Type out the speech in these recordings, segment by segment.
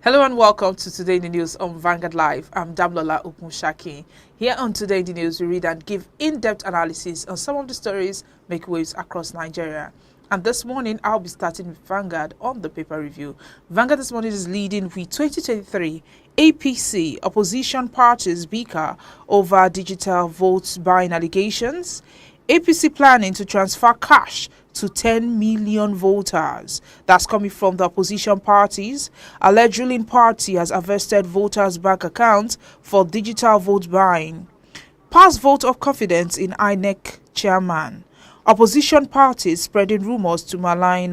Hello and welcome to Today in the News on Vanguard Live. I'm Damlola Okunshaki. Here on Today in the News, we read and give in-depth analysis on some of the stories make waves across Nigeria. And this morning, I'll be starting with Vanguard on the paper review. Vanguard this morning is leading with 2023 APC, opposition parties bicker over digital votes buying allegations. APC planning to transfer cash to 10 million voters. That's coming from the opposition parties. Alleged ruling party has harvested voters' bank accounts for digital vote buying. Pass vote of confidence in INEC chairman. Opposition parties spreading rumors to malign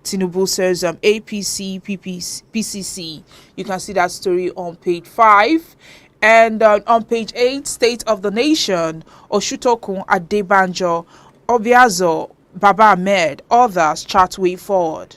Tinubu, says APC, PCC. You can see that story on page 5. And on page 8, State of the Nation, Oshutokun Adebanjo, Obiazo, Baba Ahmed, others chart way forward.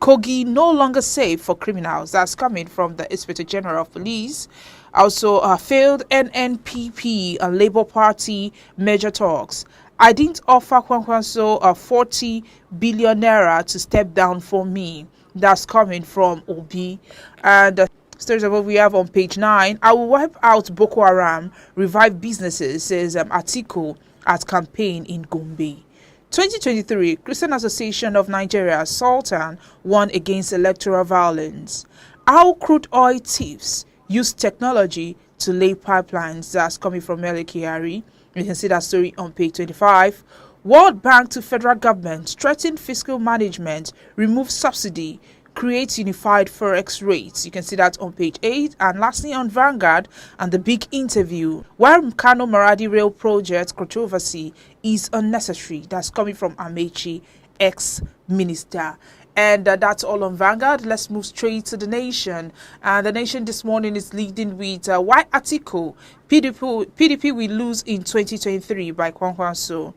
Kogi no longer safe for criminals. That's coming from the Inspector General of Police. Also, failed NNPP and Labour Party major talks. I didn't offer Kwankwaso N40bn naira to step down for me. That's coming from Obi. And stories of what we have on page 9. I will wipe out Boko Haram, revive businesses, says Atiku at campaign in Gombe. 2023 Christian Association of Nigeria Sultan won against electoral violence. How crude oil thieves use technology to lay pipelines. That's coming from MELE KYARI. You can see that story on page 25. World Bank to federal government strengthen fiscal management, remove subsidy, create unified forex rates. You can see that on page 8. And lastly on Vanguard and the big interview, where Kano Maradi Rail Project controversy is unnecessary. That's coming from Amechi, ex-minister. And that's all on Vanguard. Let's move straight to The Nation. And The Nation this morning is leading with why Atiku PDP will lose in 2023 by Kwankwaso.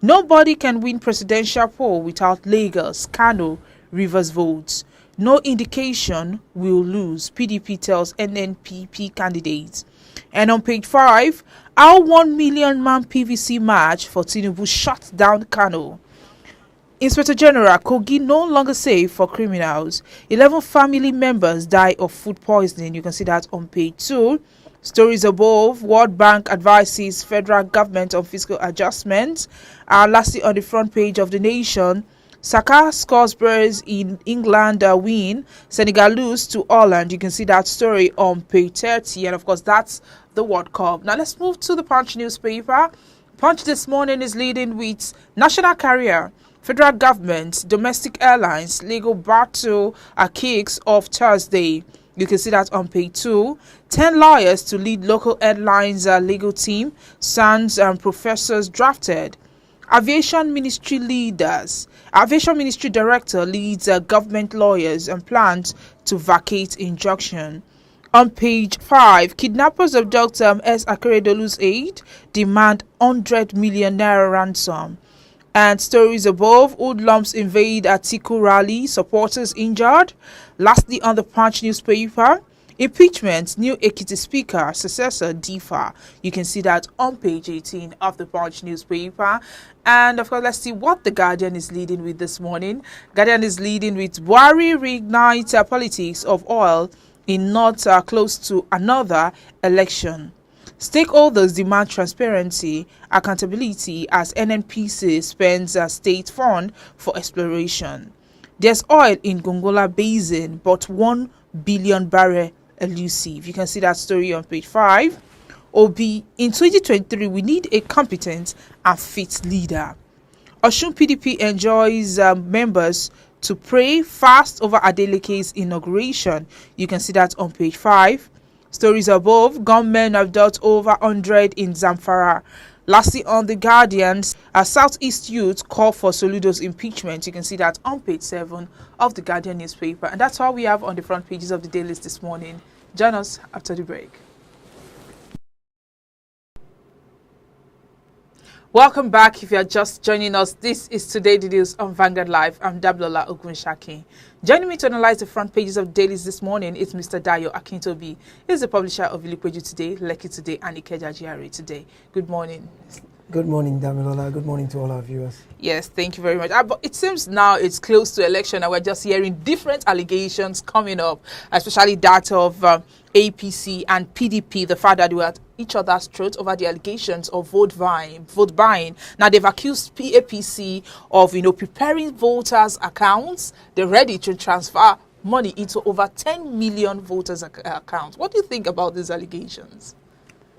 Nobody can win presidential poll without Lagos, Kano, Rivers votes. No indication will lose, PDP tells NNPP candidates. And on page 5, our 1 million man PVC march for Tinubu shut down Kano. Inspector General Kogi no longer safe for criminals. 11 family members die of food poisoning. You can see that on page 2. Stories above, World Bank advises federal government on fiscal adjustments. Lastly, on the front page of The Nation, Saka scores Spurs in England win. Senegal lose to Holland. You can see that story on page 30. And of course, that's the World Cup. Now let's move to the Punch newspaper. Punch this morning is leading with national carrier, federal government, domestic airlines, legal battle kicks off Thursday. You can see that on page 2. 10 lawyers to lead local airlines legal team. Sons and professors drafted. Aviation Ministry Director leads government lawyers and plans to vacate injunction. On page 5, kidnappers of Dr. S. Akeredolu's aide demand 100 million naira ransom. And stories above, hoodlums invade Atiku rally, supporters injured. Lastly, on the Punch newspaper, impeachment, new Ekiti speaker, successor Difa. You can see that on page 18 of the Punch newspaper. And of course, let's see what the Guardian is leading with this morning. Guardian is leading with Buhari reignite politics of oil in not close to another election. Stakeholders demand transparency, accountability as NNPP spends a state fund for exploration. There's oil in Gongola Basin, but 1 billion barrel elusive. You can see that story on page 5. Obi, in 2023, we need a competent and fit leader. Osun PDP enjoys members to pray fast over Adeleke's inauguration. You can see that on page 5. Stories above, gunmen have dealt over 100 in Zamfara. Lastly, on The Guardian, a Southeast youth call for Soludo's impeachment. You can see that on page 7 of The Guardian newspaper. And that's all we have on the front pages of the dailies this morning. Join us after the break. Welcome back. If you are just joining us, this is Today the News on Vanguard Live. I'm Damlola Okunshaki. Joining me to analyze the front pages of dailies this morning is Mr. Dayo Akintobi. He's the publisher of Ilikweju Today, Lekki Today, and Ikeja GRA Today. Good morning, Good morning, Damilola. Good morning to all our viewers. Yes, thank you very much. But it seems now it's close to election and we're just hearing different allegations coming up, especially that of APC and PDP, the fact that they were at each other's throats over the allegations of vote buying. Now they've accused APC of, preparing voters' accounts. They're ready to transfer money into over 10 million voters' accounts. What do you think about these allegations?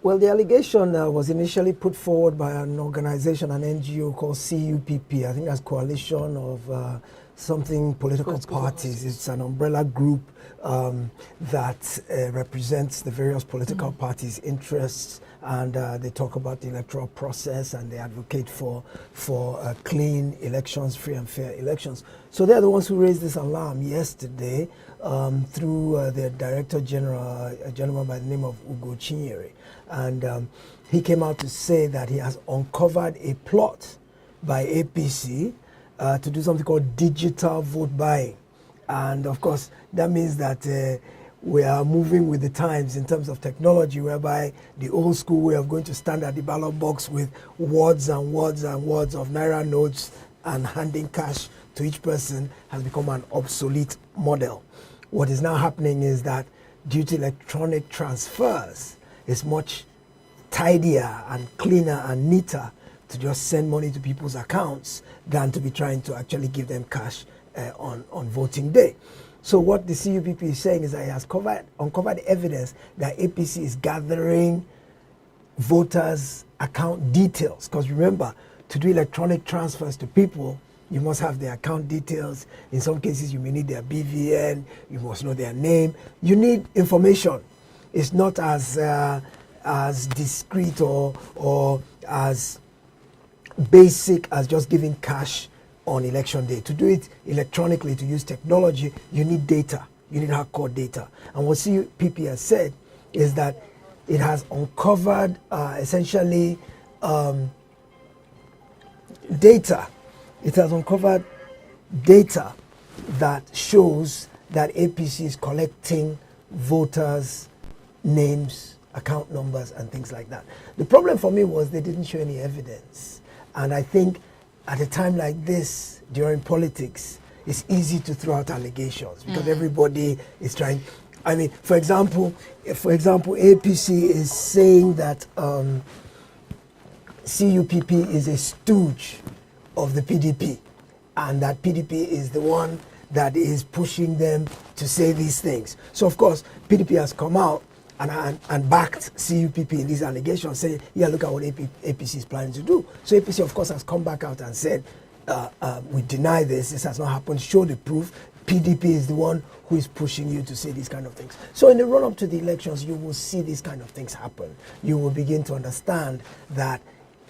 Well, the allegation was initially put forward by an organization, an NGO called CUPP. I think that's Coalition of something political parties. It's an umbrella group that represents the various political parties' interests, and they talk about the electoral process and they advocate for clean elections, free and fair elections. So they're the ones who raised this alarm yesterday through their Director General, a gentleman by the name of Ugo Chinyere. And he came out to say that he has uncovered a plot by APC to do something called digital vote buying. And of course, that means that we are moving with the times in terms of technology, whereby the old school way of going to stand at the ballot box with words and words and words of Naira notes and handing cash to each person has become an obsolete model. What is now happening is that due to electronic transfers, it's much tidier and cleaner and neater to just send money to people's accounts than to be trying to actually give them cash on voting day. So what the CUPP is saying is that it has uncovered evidence that APC is gathering voters' account details. Because remember, to do electronic transfers to people, you must have their account details. In some cases, you may need their BVN. You must know their name. You need information. It's not as discreet or as basic as just giving cash on election day. To do it electronically, to use technology, you need data. You need hardcore data. And what CUPP has said is that it has uncovered essentially data. It has uncovered data that shows that APC is collecting voters' names, account numbers, and things like that. The problem for me was they didn't show any evidence. And I think at a time like this, during politics, it's easy to throw out allegations because everybody is trying. I mean, for example, APC is saying that CUPP is a stooge of the PDP, and that PDP is the one that is pushing them to say these things. So of course, PDP has come out and backed CUPP in these allegations, saying, yeah, look at what APC is planning to do. So APC, of course, has come back out and said, we deny this has not happened, show the proof. PDP is the one who is pushing you to say these kind of things. So in the run-up to the elections, you will see these kind of things happen. You will begin to understand that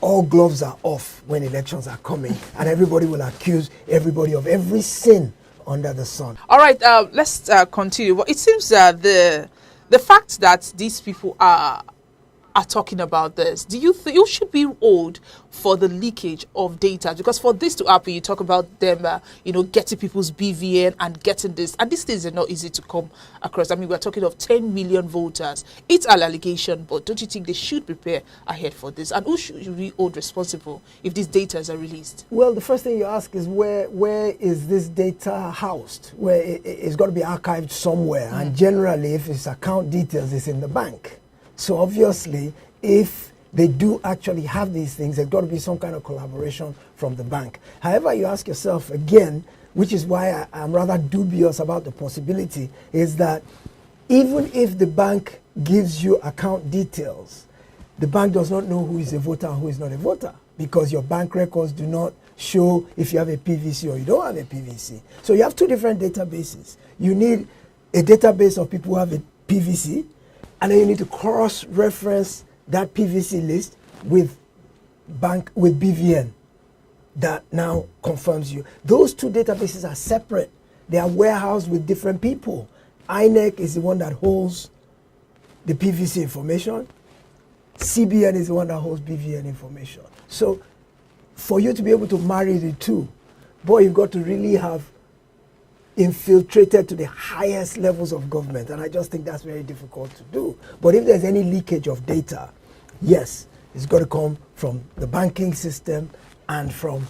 all gloves are off when elections are coming, and everybody will accuse everybody of every sin under the sun. All right, let's continue. Well, it seems that the fact that these people are talking about this, do you think you should be owed for the leakage of data? Because for this to happen, you talk about them, getting people's BVN and getting this, and these things are not easy to come across. I mean, we're talking of 10 million voters. It's an allegation, but don't you think they should prepare ahead for this? And who should be hold responsible if these data are released? Well, the first thing you ask is where is this data housed? Where it's got to be archived somewhere, and generally, if it's account details, it's in the bank. So obviously, if they do actually have these things, there's got to be some kind of collaboration from the bank. However, you ask yourself again, which is why I'm rather dubious about the possibility, is that even if the bank gives you account details, the bank does not know who is a voter and who is not a voter, because your bank records do not show if you have a PVC or you don't have a PVC. So you have two different databases. You need a database of people who have a PVC, and then you need to cross-reference that PVC list with BVN that now confirms you. Those two databases are separate. They are warehoused with different people. INEC is the one that holds the PVC information. CBN is the one that holds BVN information. So for you to be able to marry the two, boy, you've got to really have infiltrated to the highest levels of government, and I just think that's very difficult to do. But if there's any leakage of data, yes, It's got to come from the banking system and from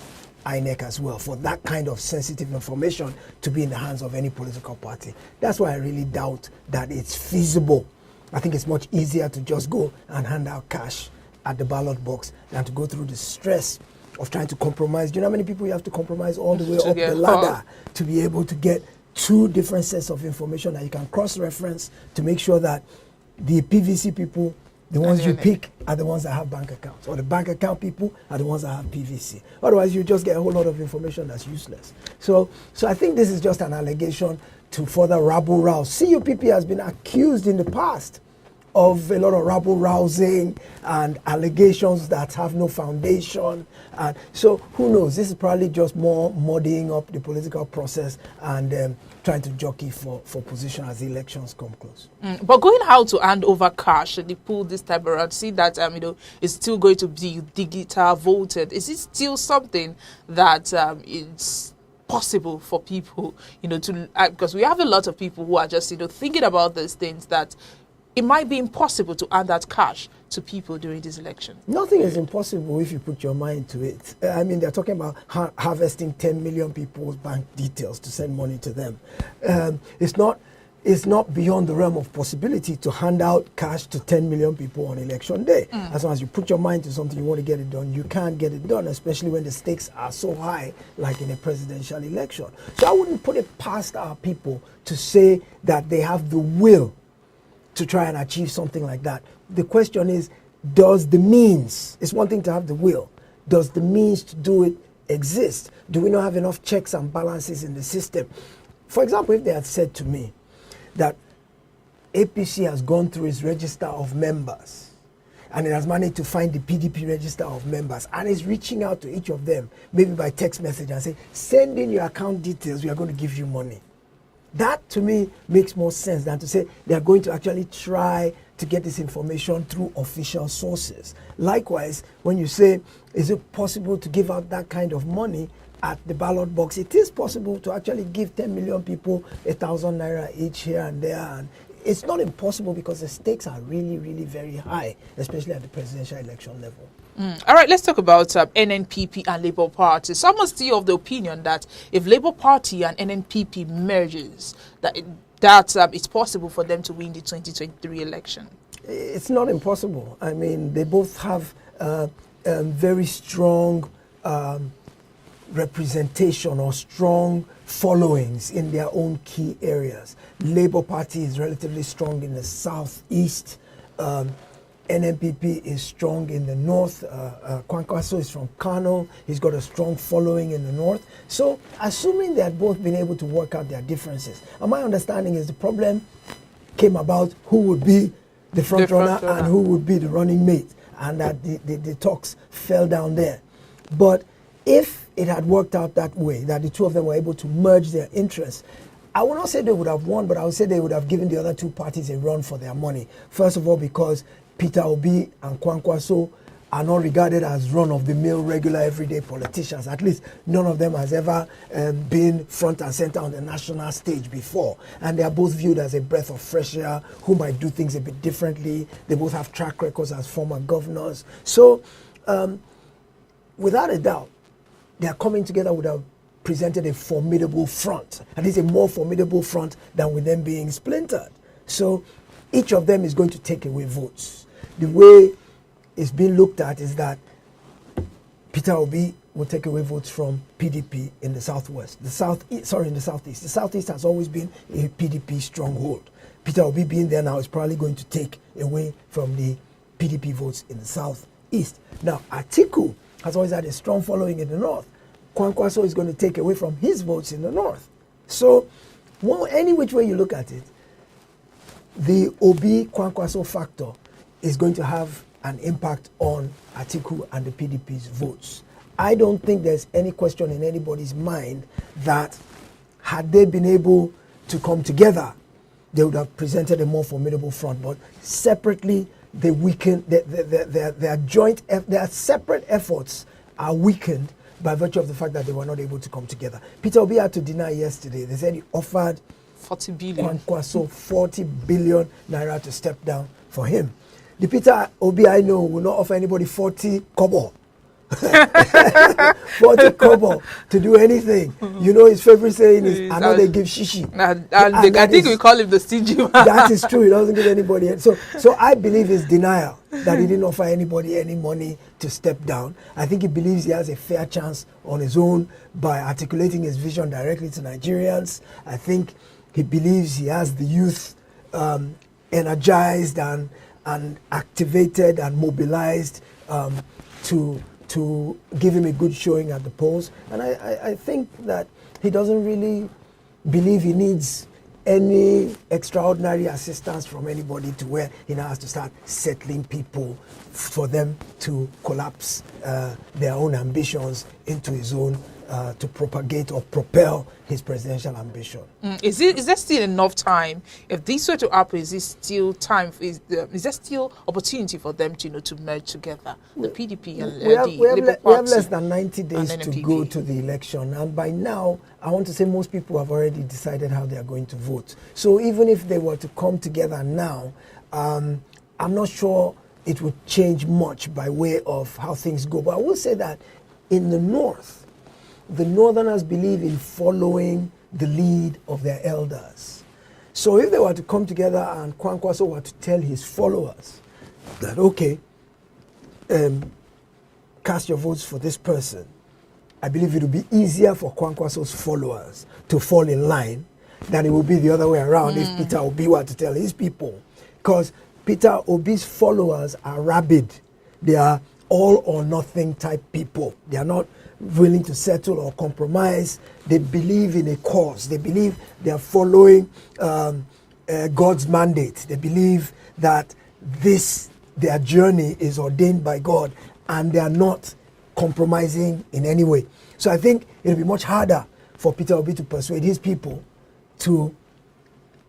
INEC as well for that kind of sensitive information to be in the hands of any political party. That's why I really doubt that it's feasible. I think it's much easier to just go and hand out cash at the ballot box than to go through the stress of trying to compromise. Do you know how many people you have to compromise all the way up the ladder to be able to get two different sets of information that you can cross-reference to make sure that the PVC people, the ones you pick, are the ones that have bank accounts, or the bank account people are the ones that have PVC. Otherwise, you just get a whole lot of information that's useless. So I think this is just an allegation to further rabble-rouse. CUPP has been accused in the past of a lot of rabble-rousing and allegations that have no foundation. And so who knows? This is probably just more muddying up the political process and trying to jockey for position as the elections come close. But going how to hand over cash at the pool this time around, see that it's still going to be digital voted. Is it still something that it's possible for people, to because we have a lot of people who are just thinking about these things, that it might be impossible to hand that cash to people during this election? Nothing is impossible if you put your mind to it. I mean, they're talking about harvesting 10 million people's bank details to send money to them. It's not beyond the realm of possibility to hand out cash to 10 million people on election day. As long as you put your mind to something, you want to get it done, you can't get it done, especially when the stakes are so high, like in a presidential election. So I wouldn't put it past our people to say that they have the will to try and achieve something like that. The question is, does the means, it's one thing to have the will, does the means to do it exist? Do we not have enough checks and balances in the system? For example, if they had said to me that APC has gone through its register of members and it has managed to find the PDP register of members and is reaching out to each of them, maybe by text message, and say, send in your account details, we are going to give you money. That, to me, makes more sense than to say they are going to actually try to get this information through official sources. Likewise, when you say, is it possible to give out that kind of money at the ballot box? It is possible to actually give 10 million people 1,000 naira each here and there. And it's not impossible because the stakes are really, really very high, especially at the presidential election level. All right, let's talk about NNPP and Labour Party. Some are still of the opinion that if Labour Party and NNPP merges, that it's possible for them to win the 2023 election. It's not impossible. I mean, they both have very strong representation or strong followings in their own key areas. Labour Party is relatively strong in the southeast. NNPP is strong in the north. Kwankwaso is from Kano. He's got a strong following in the north. So, assuming they had both been able to work out their differences, and my understanding is the problem came about who would be the front runner and who would be the running mate, and that the talks fell down there. But if it had worked out that way, that the two of them were able to merge their interests, I would not say they would have won, but I would say they would have given the other two parties a run for their money. First of all, because Peter Obi and Kwankwaso are not regarded as run-of-the-mill, regular, everyday politicians. At least none of them has ever been front and center on the national stage before. And they are both viewed as a breath of fresh air who might do things a bit differently. They both have track records as former governors. So, without a doubt, their coming together would have presented a formidable front, at least a more formidable front than with them being splintered. So each of them is going to take away votes. The way it's being looked at is that Peter Obi will take away votes from PDP in the southwest. In the southeast. The southeast has always been a PDP stronghold. Peter Obi being there now is probably going to take away from the PDP votes in the southeast. Now, Atiku has always had a strong following in the north. Kwankwaso is going to take away from his votes in the north. So, any which way you look at it, the Obi-Kwankwaso factor is going to have an impact on Atiku and the PDP's votes. I don't think there's any question in anybody's mind that had they been able to come together, they would have presented a more formidable front. But separately, they weakened, their separate efforts are weakened by virtue of the fact that they were not able to come together. Peter Obi had to deny yesterday. They said he offered 40 billion. Kwankwaso 40 billion naira to step down for him. The Peter Obi I know will not offer anybody 40 kobo. 40 kobo to do anything. You know, his favorite saying is, I know they give shishi. And I think we call him the stingy man. That is true. He doesn't give anybody. So I believe his denial that he didn't offer anybody any money to step down. I think he believes he has a fair chance on his own by articulating his vision directly to Nigerians. I think he believes he has the youth energized and activated and mobilized to give him a good showing at the polls. And I think that he doesn't really believe he needs any extraordinary assistance from anybody to where he now has to start settling people for them to collapse their own ambitions into his own to propagate or propel his presidential ambition. Is there still enough time? If this were to happen, is there still time? Is there still opportunity for them to merge together, the PDP and the Labour Party? We have less than 90 days to NNPP. go to the election, and by now, I want to say most people have already decided how they are going to vote. So even if they were to come together now, I'm not sure it would change much by way of how things go. But I will say that in the north, the Northerners believe in following the lead of their elders. So if they were to come together and Kwankwaso were to tell his followers that, okay, cast your votes for this person, I believe it would be easier for Kwankwaso's followers to fall in line than it would be the other way around if Peter Obi were to tell his people. Because Peter Obi's followers are rabid. They are all or nothing type people. They are not willing to settle or compromise. They believe in a cause. They believe they are following God's mandate. They believe that their journey is ordained by God, and they are not compromising in any way. So I think it'll be much harder for Peter Obi to persuade his people to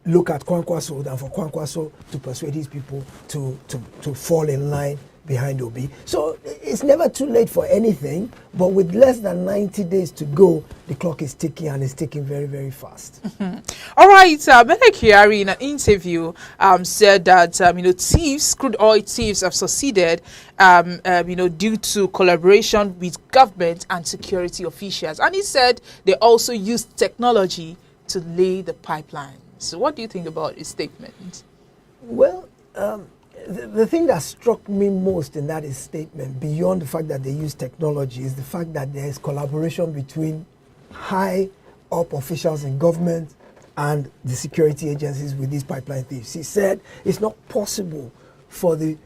look at Kwankwaso than for Kwankwaso to persuade his people to fall in line behind Obi. So it's never too late for anything, but with less than 90 days to go, the clock is ticking, and it's ticking very, very fast. All right, MELE KYARI in an interview said that thieves, crude oil thieves, have succeeded due to collaboration with government and security officials, and he said they also used technology to lay the pipeline. So what do you think about his statement? Well, the thing that struck me most in that statement, beyond the fact that they use technology, is the fact that there is collaboration between high up officials in government and the security agencies with these pipeline thieves. He said it's not possible for the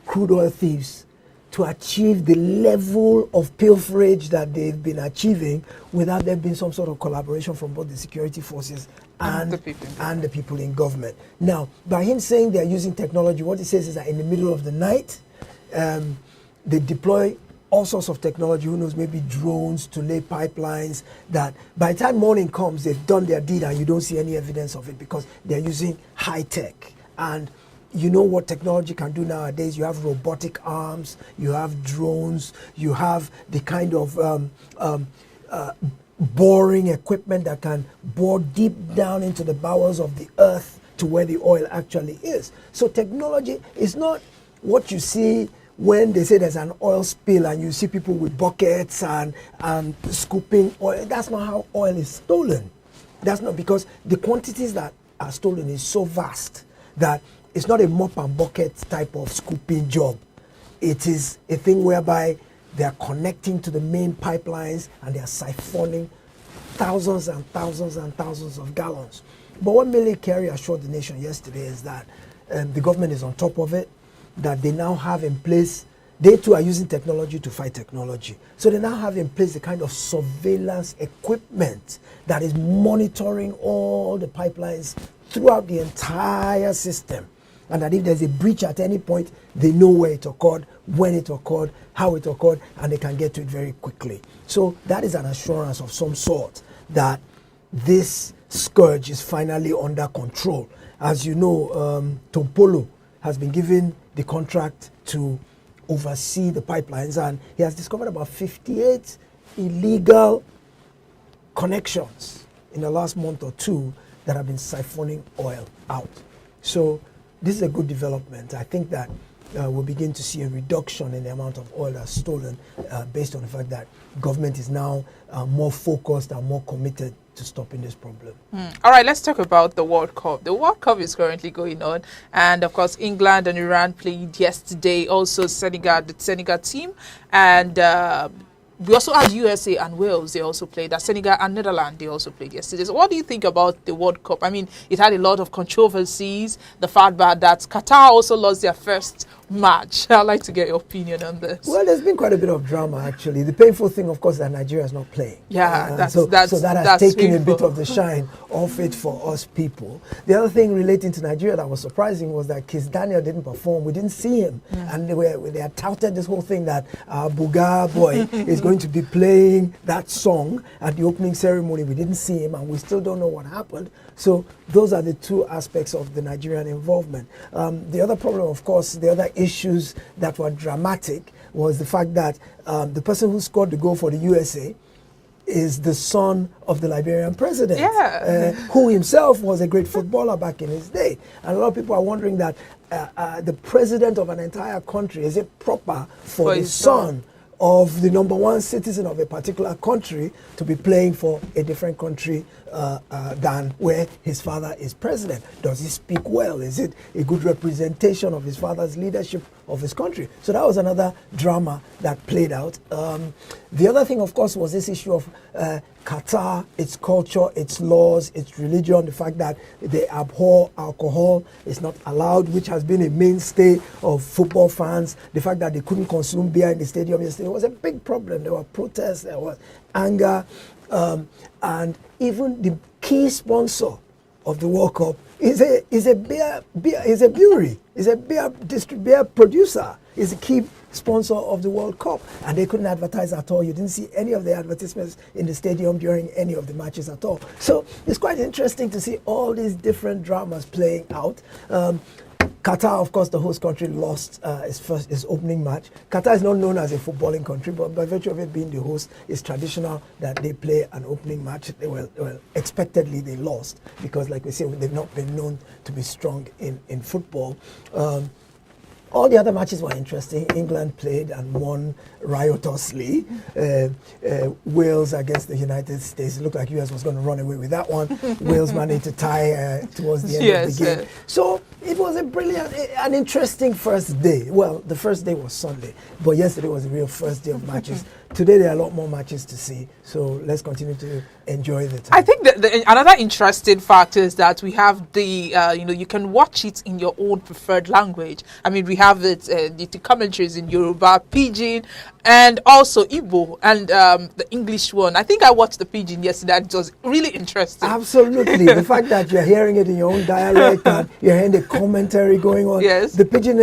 crude oil thieves to achieve the level of pilferage that they've been achieving without there being some sort of collaboration from both the security forces and the people in government. Now, by him saying they're using technology, what he says is that in the middle of the night, they deploy all sorts of technology, who knows, maybe drones to lay pipelines, that by the time morning comes, they've done their deed and you don't see any evidence of it because they're using high tech. And you know what technology can do nowadays. You have robotic arms, you have drones, you have the kind of boring equipment that can bore deep down into the bowels of the earth to where the oil actually is. So technology is not what you see when they say there's an oil spill and you see people with buckets and scooping oil. That's not how oil is stolen. That's not, because the quantities that are stolen is so vast that it's not a mop and bucket type of scooping job. It is a thing whereby they are connecting to the main pipelines and they are siphoning thousands and thousands and thousands of gallons. But what MELE KYARI assured the nation yesterday is that the government is on top of it, that they now have in place, they too are using technology to fight technology. So they now have in place the kind of surveillance equipment that is monitoring all the pipelines throughout the entire system. And that if there's a breach at any point, they know where it occurred, when it occurred, how it occurred, and they can get to it very quickly. So that is an assurance of some sort that this scourge is finally under control. As you know, Tompolo has been given the contract to oversee the pipelines, and he has discovered about 58 illegal connections in the last month or two that have been siphoning oil out. So this is a good development. I think that we'll begin to see a reduction in the amount of oil that's stolen based on the fact that government is now more focused and more committed to stopping this problem. All right, let's talk about the World Cup. The World Cup is currently going on, and of course, England and Iran played yesterday. Also, Senegal, the Senegal team, and we also had USA and Wales. They also played. Senegal and Netherlands, they also played yesterday. So what do you think about the World Cup? I mean, it had a lot of controversies. The fact that Qatar also lost their first match. I'd like to get your opinion on this. Well, there's been quite a bit of drama, actually. The painful thing, of course, is that Nigeria is not playing. Yeah, so that has taken painful. a bit of the shine off it for us people. The other thing relating to Nigeria that was surprising was that Kiss Daniel didn't perform. We didn't see him. And they had touted this whole thing that Buga boy is going to be playing that song at the opening ceremony. We didn't see him, and we still don't know what happened. So those are the two aspects of the Nigerian involvement. The other problem, of course, the other issues that were dramatic was the fact that the person who scored the goal for the USA is the son of the Liberian president, who himself was a great footballer back in his day. And a lot of people are wondering that the president of an entire country, is it proper for the son of the #1 citizen of a particular country to be playing for a different country than where his father is president? Does he speak well? Is it a good representation of his father's leadership of his country? So that was another drama that played out. The other thing, of course, was this issue of Qatar, its culture, its laws, its religion, the fact that they abhor alcohol, is not allowed, which has been a mainstay of football fans. The fact that they couldn't consume beer in the stadium yesterday was a big problem. There were protests, there was anger, and even the key sponsor of the World Cup is a brewery, is a beer producer, is a key sponsor of the World Cup, and they couldn't advertise at all. You didn't see any of the advertisements in the stadium during any of the matches at all. So it's quite interesting to see all these different dramas playing out. Qatar, of course, the host country, lost its opening match. Qatar is not known as a footballing country, but by virtue of it being the host, it's traditional that they play an opening match. Expectedly, they lost because, like we say, they've not been known to be strong in football. All the other matches were interesting. England played and won riotously. Wales against the United States. It looked like US was going to run away with that one. Wales managed to tie towards the end of the game. So it was a brilliant, an interesting first day. Well, the first day was Sunday, but yesterday was the real first day of matches. Today there are a lot more matches to see, so let's continue to enjoy the time. I think that another interesting fact is that we have the, you can watch it in your own preferred language. I mean, we have it, the commentaries in Yoruba, Pidgin, and also Igbo, and the English one. I think I watched the Pidgin yesterday, and it was really interesting. Absolutely. The fact that you're hearing it in your own dialect and you're hearing the commentary going on. Yes. The Pidgin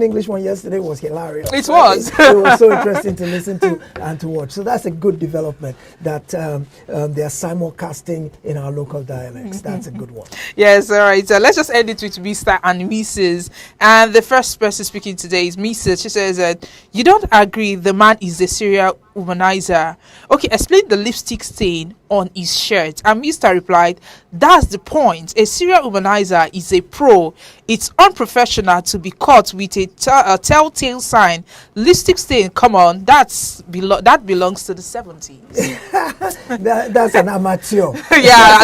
English one yesterday was hilarious. It was. It was so interesting to listen to and to watch. So that's a good development that they are simulcasting in our local dialects. That's a good one. Yes, all right. So let's just end it with Mr. and Mrs. And the first person speaking today is Mrs. She says that you don't agree the man is a serial womanizer. Okay, explain the lipstick stain on his shirt. And Mr. replied, that's the point. A serial womanizer is a pro. It's unprofessional to be caught with a telltale sign. Lipstick stain, come on, that belongs to the 70s. That's an amateur. Yeah,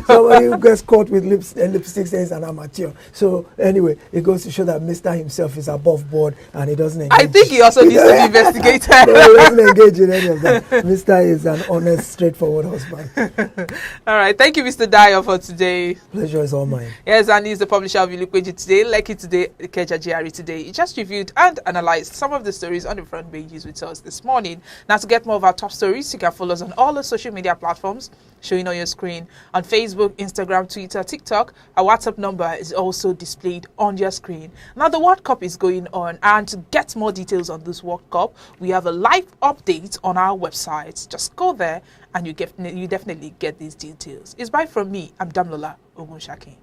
somebody who gets caught with lipstick stain is an amateur. So anyway, it goes to show that Mr. himself is above board and he doesn't engage. I think he also needs to be investigated. No, he doesn't engage in any of that. Mr. is an honest, straightforward husband. All right, thank you, Mr. Dyer, for today. Pleasure is all mine. Yes, and he's the publisher of MELE KYARI today, Lekki today, Ikeja GRE today. He just reviewed and analyzed some of the stories on the front pages with us this morning. Now, to get more of our top stories, you can follow us on all the social media platforms showing on your screen. On Facebook, Instagram, Twitter, TikTok, our WhatsApp number is also displayed on your screen. Now, the World Cup is going on, and to get more details on this World Cup, we have a live update on our website. Just go there and you definitely get these details. It's bye from me. I'm Damlola Ogunshaki.